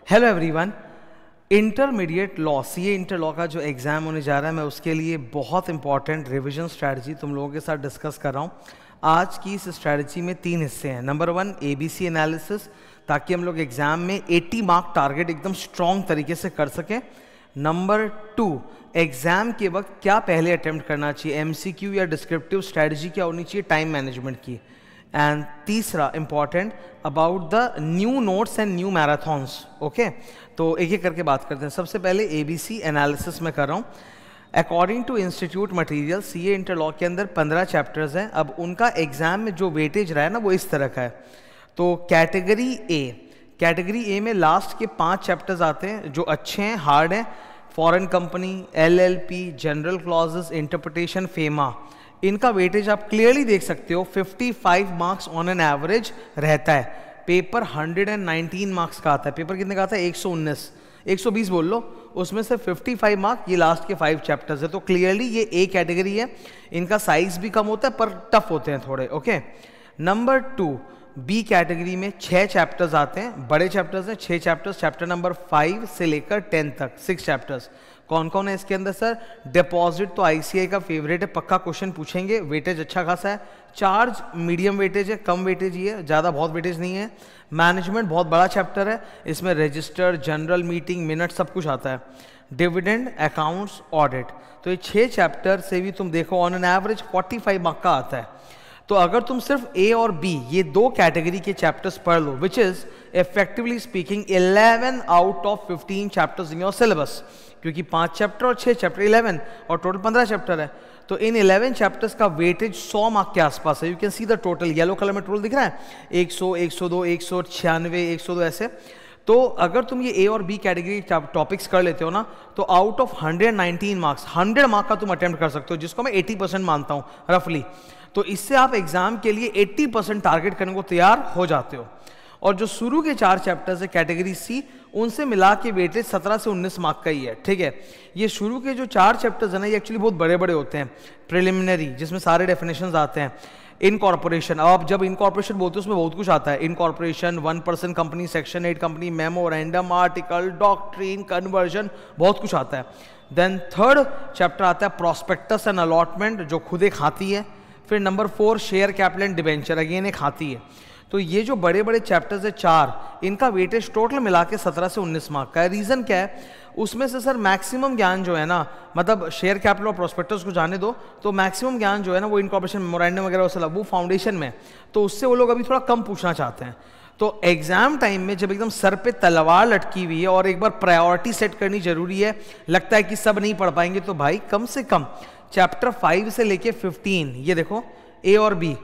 Hello everyone. Intermediate law CA inter law का जो exam होने जा रहा है, मैं उसके लिए बहुत इंपॉर्टेंट रिवीजन स्ट्रैटेजी तुम लोगों के साथ डिस्कस कर रहा हूँ। आज की इस स्ट्रैटेजी में 3 हिस्से हैं। नंबर 1 एबीसी एनालिसिस, ताकि हम लोग एग्ज़ाम में 80 मार्क टारगेट एकदम स्ट्रॉन्ग तरीके से कर सकें। नंबर 2 एग्ज़ाम के वक्त क्या पहले अटैम्प्ट करना चाहिए, एमसीक्यू या डिस्क्रिप्टिव स्ट्रैटेजी क्या होनी चाहिए टाइम मैनेजमेंट की। एंड तीसरा important about the new notes and new marathons. Okay, तो एक एक करके बात करते हैं। सबसे पहले एबीसी एनालिसिस में कर रहा हूँ। According to institute material CA inter law के अंदर 15 चैप्टर्स हैं। अब उनका एग्जाम में जो वेटेज रहा है ना, वो इस तरह का है। तो कैटेगरी ए में लास्ट के 5 चैप्टर्स आते हैं जो अच्छे हैं, हार्ड हैं। Foreign company, LLP, general clauses, interpretation, FEMA, इनका वेटेज आप क्लियरली देख सकते हो। 55 मार्क्स ऑन एन एवरेज रहता है। पेपर 119 मार्क्स का आता है। पेपर कितने का आता है? 119, 120 बोल लो। उसमें से 55 मार्क ये लास्ट के 5 चैप्टर्स है। तो क्लियरली ये ए कैटेगरी है। इनका साइज भी कम होता है पर टफ होते हैं थोड़े। ओके, नंबर 2 बी कैटेगरी में 6 चैप्टर्स आते हैं, बड़े चैप्टर्स हैं 6 चैप्टर्स। चैप्टर नंबर 5 से लेकर 10 तक 6 चैप्टर्स। कौन कौन है इसके अंदर? सर, डिपॉजिट तो आईसीआई का फेवरेट है, पक्का क्वेश्चन पूछेंगे। वेटेज अच्छा खासा है। चार्ज मीडियम वेटेज है, कम वेटेज ही है, ज़्यादा बहुत वेटेज नहीं है। मैनेजमेंट बहुत बड़ा चैप्टर है, इसमें रजिस्टर, जनरल मीटिंग, मिनट सब कुछ आता है। Dividend, accounts, audit. तो ये 6 चैप्टर से भी तुम देखो ऑन एन एवरेज 45 मार्क का आता है। तो अगर तुम सिर्फ ए और बी ये 2 कैटेगरी के चैप्टर्स पढ़ लो, which is effectively speaking 11 out of 15 chapters in your syllabus, क्योंकि 5 चैप्टर और 6 चैप्टर 11 और टोटल 15 चैप्टर है। तो इन 11 चैप्टर्स का वेटेज 100 मार्क के आसपास है। You can see the total, yellow colour में टोटल दिख रहा है 100, 102, 196, 102 ऐसे। तो अगर तुम ये ए और बी कैटेगरी टॉपिक्स कर लेते हो ना, तो आउट ऑफ 119 मार्क्स 100 मार्क का तुम अटेम्प्ट कर सकते हो, जिसको मैं 80% मानता हूँ रफली। तो इससे आप एग्जाम के लिए 80% टारगेट करने को तैयार हो जाते हो। और जो शुरू के 4 चैप्टर्स है कैटेगरी सी, उनसे मिला के वेटेज 17 से 19 मार्क का ही है। ठीक है, ये शुरू के जो 4 चैप्टर्स है ना, ये एक्चुअली बहुत बड़े बड़े होते हैं। प्रिलिमिनरी, जिसमें सारे डेफिनेशंस आते हैं। इनकॉर्पोरेशन, अब आप जब इनकॉर्पोरेशन बोलते हो उसमें बहुत कुछ आता है। Incorporation, 1% company, section 8 company, memorandum, article, doctrine, conversion, बहुत कुछ आता है। देन 3rd चैप्टर आता है प्रॉस्पेक्टस एंड अलॉटमेंट, जो खुद एक हाथी है। फिर number 4 share capital and debenture, again एक हाथी है। तो ये जो बड़े बड़े चैप्टर्स है 4, इनका वेटेज टोटल मिला के 17 से 19 मार्क का है। रीज़न क्या है? उसमें से सर मैक्सिमम ज्ञान जो है ना, मतलब शेयर कैपिटल और प्रोस्पेक्टस को जाने दो, तो मैक्सिमम ज्ञान जो है ना वो इनकॉर्पोरेशन, मेमोरेंडम वगैरह वो फाउंडेशन में, तो उससे वो लोग अभी थोड़ा कम पूछना चाहते हैं। तो एग्जाम टाइम में जब एकदम सर पे तलवार लटकी हुई है और एक बार प्रायोरिटी सेट करनी जरूरी है, लगता है कि सब नहीं पढ़ पाएंगे, तो भाई कम से कम चैप्टर 5 से लेके 15, ये देखो ए और बी।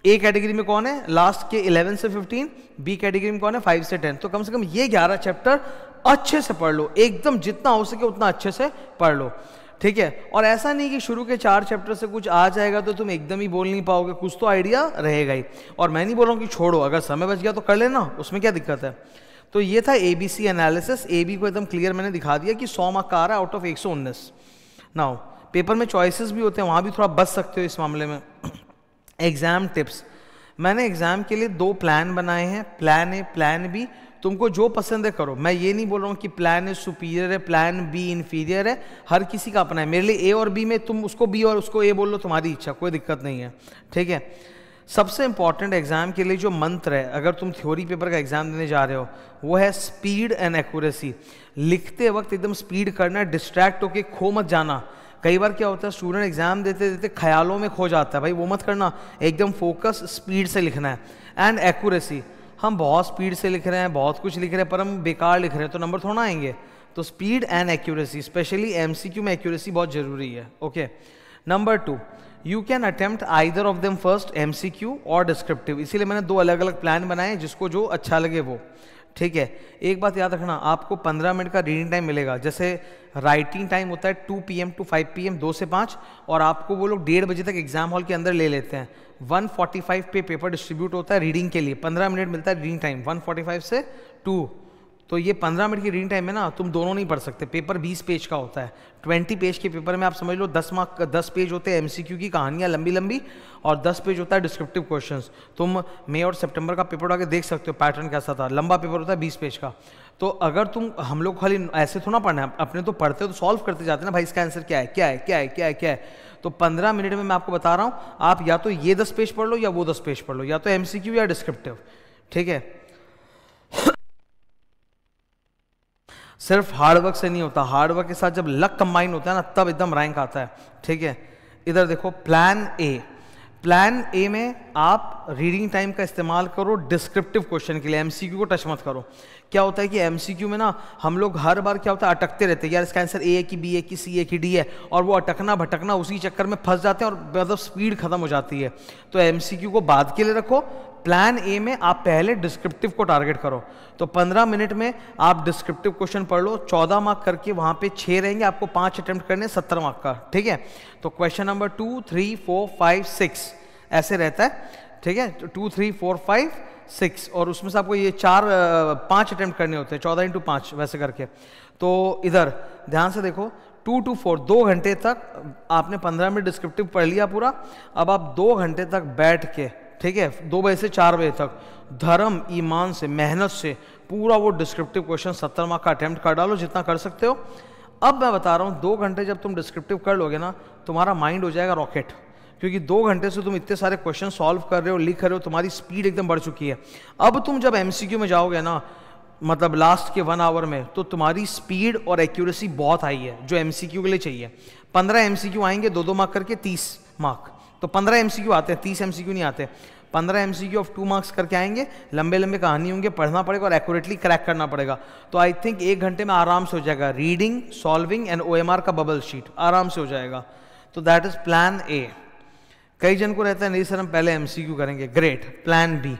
ए कैटेगरी में कौन है? लास्ट के 11 से 15। बी कैटेगरी में कौन है? 5 से 10। तो कम से कम ये 11 चैप्टर अच्छे से पढ़ लो, एकदम जितना हो सके उतना अच्छे से पढ़ लो। ठीक है, और ऐसा नहीं कि शुरू के 4 चैप्टर से कुछ आ जाएगा तो तुम एकदम ही बोल नहीं पाओगे, कुछ तो आइडिया रहेगा ही। और मैं नहीं बोल रहा हूँ कि छोड़ो, अगर समय बच गया तो कर लेना, उसमें क्या दिक्कत है। तो ये था एबीसी एनालिसिस। ए बी को एकदम क्लियर मैंने दिखा दिया कि 100 मार्क का आ रहा है आउट ऑफ 119। नाउ पेपर में चॉइसेस भी होते हैं, वहाँ भी थोड़ा बच सकते हो इस मामले में। एग्जाम टिप्स, मैंने एग्जाम के लिए 2 प्लान बनाए हैं, प्लान ए, प्लान बी। तुमको जो पसंद है करो। मैं ये नहीं बोल रहा हूँ कि प्लान ए सुपीरियर है, प्लान बी इंफीरियर है, हर किसी का अपना है। मेरे लिए ए और बी में तुम उसको बी और उसको ए बोल लो, तुम्हारी इच्छा, कोई दिक्कत नहीं है। ठीक है, सबसे इंपॉर्टेंट एग्जाम के लिए जो मंत्र है, अगर तुम थ्योरी पेपर का एग्जाम देने जा रहे हो, वो है स्पीड एंड एक्यूरेसी। लिखते वक्त एकदम स्पीड करना, डिस्ट्रैक्ट होके खो मत जाना। कई बार क्या होता है, स्टूडेंट एग्जाम देते देते ख्यालों में खो जाता है, भाई वो मत करना, एकदम फोकस, स्पीड से लिखना है। एंड एक्यूरेसी, हम बहुत स्पीड से लिख रहे हैं, बहुत कुछ लिख रहे हैं, पर हम बेकार लिख रहे हैं तो नंबर थोड़ा आएंगे। तो speed and accuracy, specially MCQ में एक्यूरेसी बहुत जरूरी है। Okay, number 2 you can attempt either of them first, MCQ और डिस्क्रिप्टिव। इसीलिए मैंने 2 अलग अलग प्लान बनाए हैं, जिसको जो अच्छा लगे वो। ठीक है, एक बात याद रखना, आपको 15 मिनट का रीडिंग टाइम मिलेगा। जैसे राइटिंग टाइम होता है 2 PM to 5 PM, 2 से 5, और आपको वो लोग 1:30 बजे तक एग्जाम हॉल के अंदर ले लेते हैं। 1:45 पे पेपर डिस्ट्रीब्यूट होता है रीडिंग के लिए, 15 मिनट मिलता है रीडिंग टाइम, 1:45 से 2। तो ये 15 मिनट की रीडिंग टाइम में ना तुम दोनों नहीं पढ़ सकते। पेपर 20 पेज का होता है, 20 पेज के पेपर में आप समझ लो 10 पेज होते हैं एमसीक्यू की कहानियाँ लंबी लंबी, और 10 पेज होता है डिस्क्रिप्टिव क्वेश्चंस। तुम मई और सितंबर का पेपर उठा के देख सकते हो पैटर्न कैसा था, लंबा पेपर होता है 20 पेज का। तो अगर तुम, हम लोग खाली ऐसे थोड़ा पढ़ना है, अपने तो पढ़ते हो तो सॉल्व करते जाते हैं ना भाई, इसका आंसर क्या है क्या है क्या है क्या है क्या है। तो 15 मिनट में मैं आपको बता रहा हूँ, आप या तो ये 10 पेज पढ़ लो या वो 10 पेज पढ़ लो, या तो एमसीक्यू या डिस्क्रिप्टिव, ठीक है। सिर्फ हार्डवर्क से नहीं होता, हार्डवर्क के साथ जब लक कंबाइन होता है ना तब एकदम रैंक आता है, ठीक है। इधर देखो प्लान ए, प्लान ए में आप रीडिंग टाइम का इस्तेमाल करो डिस्क्रिप्टिव क्वेश्चन के लिए, एमसीक्यू को टच मत करो। क्या होता है कि एमसीक्यू में ना हम लोग हर बार क्या होता है अटकते रहते हैं, यार इसका आंसर ए है कि बी है कि सी है कि डी है, और वो अटकना भटकना उसी चक्कर में फंस जाते हैं और मतलब स्पीड खत्म हो जाती है। तो एमसीक्यू को बाद के लिए रखो, प्लान ए में आप पहले डिस्क्रिप्टिव को टारगेट करो। तो 15 मिनट में आप डिस्क्रिप्टिव क्वेश्चन पढ़ लो, 14 मार्क करके वहां पे 6 रहेंगे, आपको 5 अटेम्प्ट करने 70 मार्क का, ठीक है। तो क्वेश्चन नंबर 2, 3, 4, 5, 6 ऐसे रहता है, ठीक है। 2, 3, 4, 5, 6 और उसमें से आपको ये 5 अटेम्प्ट करने होते हैं, 14 इंटू 5 वैसे करके। तो इधर ध्यान से देखो, 2 to 4 2 घंटे तक आपने 15 मिनट डिस्क्रिप्टिव पढ़ लिया पूरा। अब आप 2 घंटे तक बैठ के, ठीक है, 2 बजे से 4 बजे तक धर्म ईमान से मेहनत से पूरा वो डिस्क्रिप्टिव क्वेश्चन 70 मार्क का अटेम्प्ट कर डालो जितना कर सकते हो। अब मैं बता रहा हूँ 2 घंटे जब तुम डिस्क्रिप्टिव कर लोगे ना, तुम्हारा माइंड हो जाएगा रॉकेट, क्योंकि 2 घंटे से तुम इतने सारे क्वेश्चन सॉल्व कर रहे हो, लिख रहे हो, तुम्हारी स्पीड एकदम बढ़ चुकी है। अब तुम जब एमसीक्यू में जाओगे ना, मतलब लास्ट के 1 आवर में, तो तुम्हारी स्पीड और एक्यूरेसी बहुत हाई है जो एमसीक्यू के लिए चाहिए। 15 एमसीक्यू आएंगे 2-2 मार्क करके 30 मार्क, तो 15 एमसीक्यू आते हैं, 30 एमसीक्यू नहीं आते। 15 एमसीक्यू ऑफ 2 मार्क्स करके आएंगे, लंबे लंबे कहानी होंगे, पढ़ना पड़ेगा और एक्यूरेटली क्रैक करना पड़ेगा। तो आई थिंक 1 घंटे में आराम से हो जाएगा, रीडिंग, सॉल्विंग एंड ओएमआर का बबल शीट आराम से हो जाएगा। तो दैट इज प्लान ए। कई जन को रहता है नहीं सर हम पहले एमसीक्यू करेंगे, ग्रेट, प्लान बी।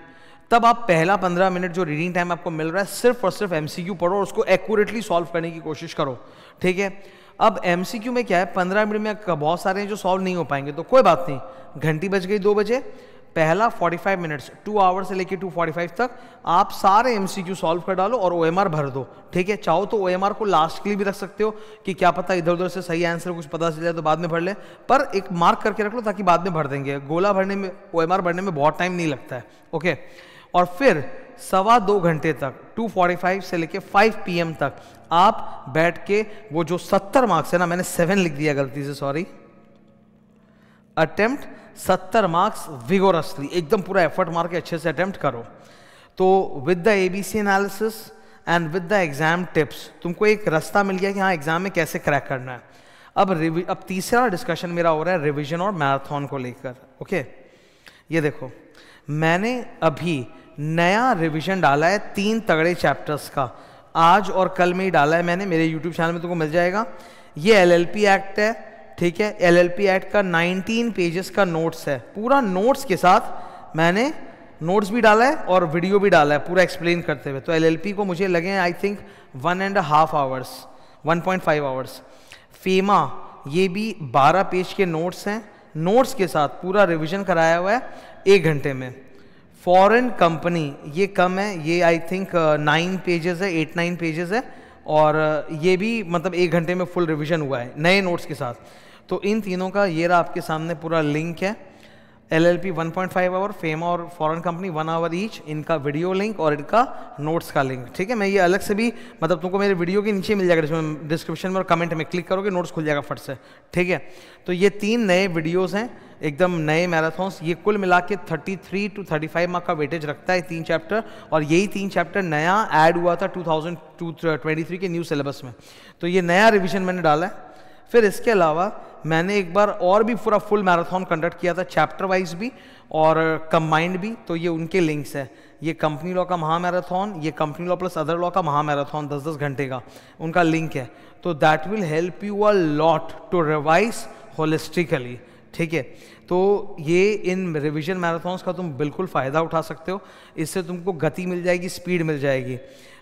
तब आप पहला 15 मिनट जो रीडिंग टाइम आपको मिल रहा है सिर्फ और सिर्फ एमसीक्यू पढ़ो और उसको एक्यूरेटली सॉल्व करने की कोशिश करो, ठीक है। अब एमसीक्यू में क्या है, 15 मिनट में बहुत सारे हैं जो सॉल्व नहीं हो पाएंगे, तो कोई बात नहीं, घंटी बज गई 2 बजे, पहला 45 मिनट्स 2 आवर से लेके 2:45 तक आप सारे एमसीक्यू सॉल्व कर डालो और ओएमआर भर दो, ठीक है। चाहो तो ओएमआर को लास्ट के लिए भी रख सकते हो कि क्या पता इधर उधर से सही आंसर कुछ पता चल जाए तो बाद में भर ले, पर एक मार्क करके रख लो ताकि बाद में भर देंगे। गोला भरने में, ओएमआर भरने में बहुत टाइम नहीं लगता है, ओके। और फिर 2.25 घंटे तक 2:45 से लेके 5 PM तक आप बैठ के वो जो 70 मार्क्स है ना, मैंने 7 लिख दिया गलती से, सॉरी, अटेम्प्ट 70 मार्क्स विगोरसली, एकदम पूरा एफर्ट मार के अच्छे से अटेम्प्ट करो। तो with the ABC analysis and with the exam tips तुमको एक रास्ता मिल गया कि हाँ एग्जाम में कैसे क्रैक करना है। अब तीसरा डिस्कशन मेरा हो रहा है रिवीजन और मैराथन को लेकर, ओके। ये देखो मैंने अभी नया रिवीजन डाला है 3 तगड़े चैप्टर्स का, आज और कल में ही डाला है मैंने, मेरे यूट्यूब चैनल में तुमको मिल जाएगा। ये एलएलपी एक्ट है, ठीक है। एलएलपी एक्ट का 19 पेजेस का नोट्स है, पूरा नोट्स के साथ मैंने नोट्स भी डाला है और वीडियो भी डाला है पूरा एक्सप्लेन करते हुए। तो एलएलपी को मुझे लगे I think 1.5 hours, 1.5 hours. FEMA ये भी 12 पेज के नोट्स हैं, नोट्स के साथ पूरा रिवीजन कराया हुआ है 1 घंटे में। फॉरेन कंपनी ये कम है, ये आई थिंक 9 पेजेस है, 8-9 पेजेस है, और ये भी मतलब 1 घंटे में फुल रिवीजन हुआ है नए नोट्स के साथ। तो इन तीनों का ये रहा आपके सामने पूरा लिंक है। एलएलपी 1.5 आवर, फेमा और फॉरेन कंपनी 1 आवर ईच, इनका वीडियो लिंक और इनका नोट्स का लिंक, ठीक है। मैं ये अलग से भी मतलब तुमको मेरे वीडियो के नीचे मिल जाएगा, डिस्क्रिप्शन में और कमेंट में क्लिक करोगे नोट्स खुल जाएगा फट से, ठीक है। तो ये 3 नए वीडियोस हैं, एकदम नए मैराथन्स, ये कुल मिला के 33 to 35 मार्क का वेटेज रखता है 3 चैप्टर, और यही 3 चैप्टर नया ऐड हुआ था 2023 के न्यू सिलेबस में। तो ये नया रिविजन मैंने डाला है। फिर इसके अलावा मैंने एक बार और भी पूरा फुल मैराथन कंडक्ट किया था, चैप्टर वाइज भी और कंबाइंड भी, तो ये उनके लिंक्स है। ये कंपनी लॉ का महा मैराथन, ये company law plus other law का महा मैराथन 10-10 घंटे का, उनका लिंक है। तो that will help you a lot to revise holistically, ठीक है। तो ये इन रिवीजन मैराथन्स का तुम बिल्कुल फ़ायदा उठा सकते हो, इससे तुमको गति मिल जाएगी, स्पीड मिल जाएगी।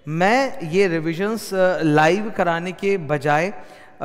मैं ये रिविजन्स लाइव कराने के बजाय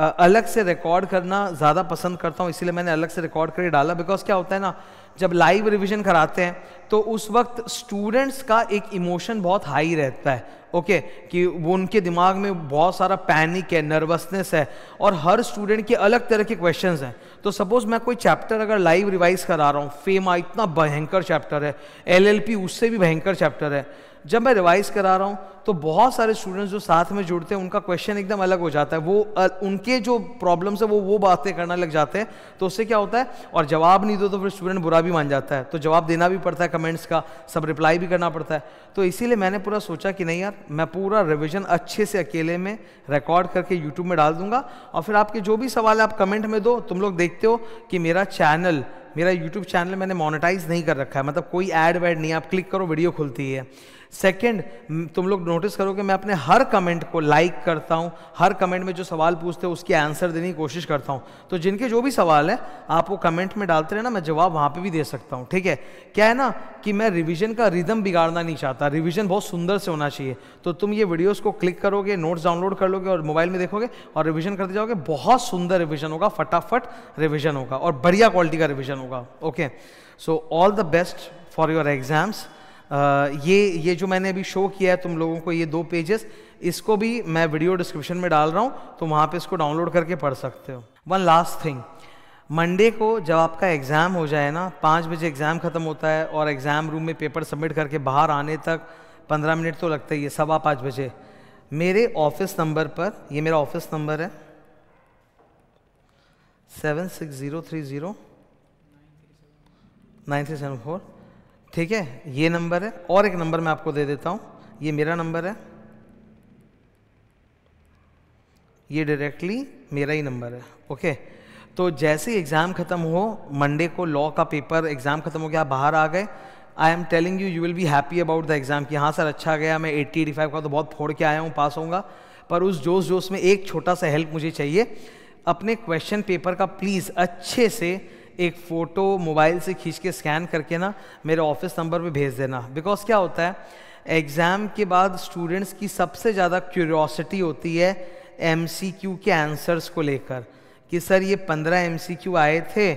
अलग से रिकॉर्ड करना ज़्यादा पसंद करता हूँ, इसीलिए मैंने अलग से रिकॉर्ड करके डाला। बिकॉज क्या होता है ना, जब लाइव रिवीजन कराते हैं तो उस वक्त स्टूडेंट्स का एक इमोशन बहुत हाई रहता है, ओके कि वो उनके दिमाग में बहुत सारा पैनिक है, नर्वसनेस है, और हर स्टूडेंट के अलग तरह के क्वेश्चंस हैं। तो सपोज मैं कोई चैप्टर अगर लाइव रिवाइज करा रहा हूँ, फेमा इतना भयंकर चैप्टर है, एलएलपी उससे भी भयंकर चैप्टर है, जब मैं रिवाइज करा रहा हूँ तो बहुत सारे स्टूडेंट्स जो साथ में जुड़ते हैं उनका क्वेश्चन एकदम अलग हो जाता है, वो उनके जो प्रॉब्लम्स है वो बातें करने लग जाते हैं। तो उससे क्या होता है, और जवाब नहीं दो तो फिर स्टूडेंट बुरा भी मान जाता है, तो जवाब देना भी पड़ता है, कमेंट्स का सब रिप्लाई भी करना पड़ता है। तो इसीलिए मैंने पूरा सोचा कि नहीं यार, मैं पूरा रिविजन अच्छे से अकेले में रिकॉर्ड करके यूट्यूब में डाल दूंगा, और फिर आपके जो भी सवाल है आप कमेंट में दो। तुम लोग देखते हो कि मेरा यूट्यूब चैनल मैंने मोनेटाइज नहीं कर रखा है, मतलब कोई ऐड वैड नहीं है, आप क्लिक करो वीडियो खुलती है। सेकंड, तुम लोग नोटिस करोगे मैं अपने हर कमेंट को लाइक करता हूँ, हर कमेंट में जो सवाल पूछते हो उसके आंसर देने की कोशिश करता हूँ। तो जिनके जो भी सवाल है आप वो कमेंट में डालते रहना, मैं जवाब वहाँ पे भी दे सकता हूँ, ठीक है। क्या है ना कि मैं रिवीजन का रिदम बिगाड़ना नहीं चाहता, रिवीजन बहुत सुंदर से होना चाहिए। तो तुम ये वीडियोज़ को क्लिक करोगे, नोट्स डाउनलोड कर लोगे और मोबाइल में देखोगे और रिविजन करते जाओगे, बहुत सुंदर रिविजन होगा, फटाफट रिविजन होगा और बढ़िया क्वालिटी का रिविजन होगा, okay. So all the best for your exams. ये जो मैंने अभी शो किया है तुम लोगों को, ये 2 पेजेस, इसको भी मैं वीडियो डिस्क्रिप्शन में डाल रहा हूँ, तो वहाँ पे इसको डाउनलोड करके पढ़ सकते हो। वन लास्ट थिंग, मंडे को जब आपका एग्ज़ाम हो जाए ना, 5 बजे एग्ज़ाम ख़त्म होता है और एग्ज़ाम रूम में पेपर सबमिट करके बाहर आने तक 15 मिनट तो लगता ही है, 5:15 बजे मेरे ऑफिस नंबर पर, ये मेरा ऑफिस नंबर है 7603093774, ठीक है, ये नंबर है। और एक नंबर मैं आपको दे देता हूँ, ये मेरा नंबर है, ये डायरेक्टली मेरा ही नंबर है, ओके। तो जैसे ही एग्ज़ाम ख़त्म हो, मंडे को लॉ का पेपर एग्ज़ाम ख़त्म हो गया, बाहर आ गए, I am telling you will be happy about the exam कि हाँ सर अच्छा गया, मैं 80-85 का तो बहुत फोड़ के आया हूँ, पास होऊंगा। पर उस जोश में एक छोटा सा हेल्प मुझे चाहिए, अपने क्वेश्चन पेपर का प्लीज़ अच्छे से एक फ़ोटो मोबाइल से खींच के स्कैन करके ना मेरे ऑफिस नंबर पे भेज देना। बिकॉज क्या होता है, एग्ज़ाम के बाद स्टूडेंट्स की सबसे ज़्यादा क्यूरियोसिटी होती है MCQ के आंसर्स को लेकर कि सर ये 15 MCQ आए थे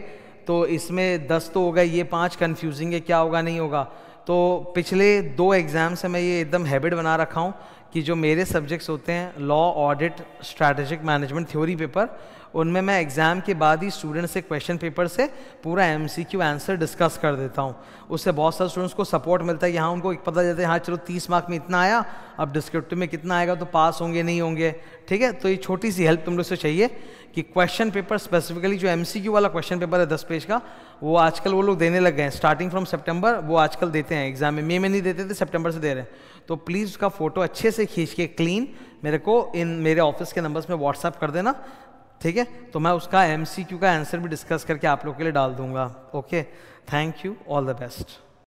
तो इसमें 10 तो हो गए, ये 5 कन्फ्यूजिंग है, क्या होगा नहीं होगा। तो पिछले 2 एग्ज़ाम से मैं ये एकदम हैबिट बना रखा हूँ कि जो मेरे सब्जेक्ट्स होते हैं law, audit, strategic management, theory paper, उनमें मैं एग्ज़ाम के बाद ही स्टूडेंट से क्वेश्चन पेपर से पूरा MCQ आंसर डिस्कस कर देता हूँ। उससे बहुत सारे स्टूडेंट्स को सपोर्ट मिलता है कि हाँ उनको एक पता चलता है हाँ चलो 30 मार्क में इतना आया, अब डिस्क्रिप्टिव में कितना आएगा तो पास होंगे नहीं होंगे, ठीक है। तो ये छोटी सी हेल्प तुम लोग से चाहिए कि क्वेश्चन पेपर स्पेसिफिकली जो MCQ वाला क्वेश्चन पेपर है 10 पेज का, वो आजकल वो लोग देने लग गए हैं, स्टार्टिंग फ्रॉम सितंबर वो आजकल देते हैं एग्जाम में। मई में नहीं देते थे, सितंबर से दे रहे हैं। तो प्लीज़ उसका फोटो अच्छे से खींच के क्लीन मेरे को मेरे ऑफिस के नंबर्स में व्हाट्सअप कर देना, ठीक है। तो मैं उसका MCQ का आंसर भी डिस्कस करके आप लोग के लिए डाल दूंगा, okay. Thank you, all the best.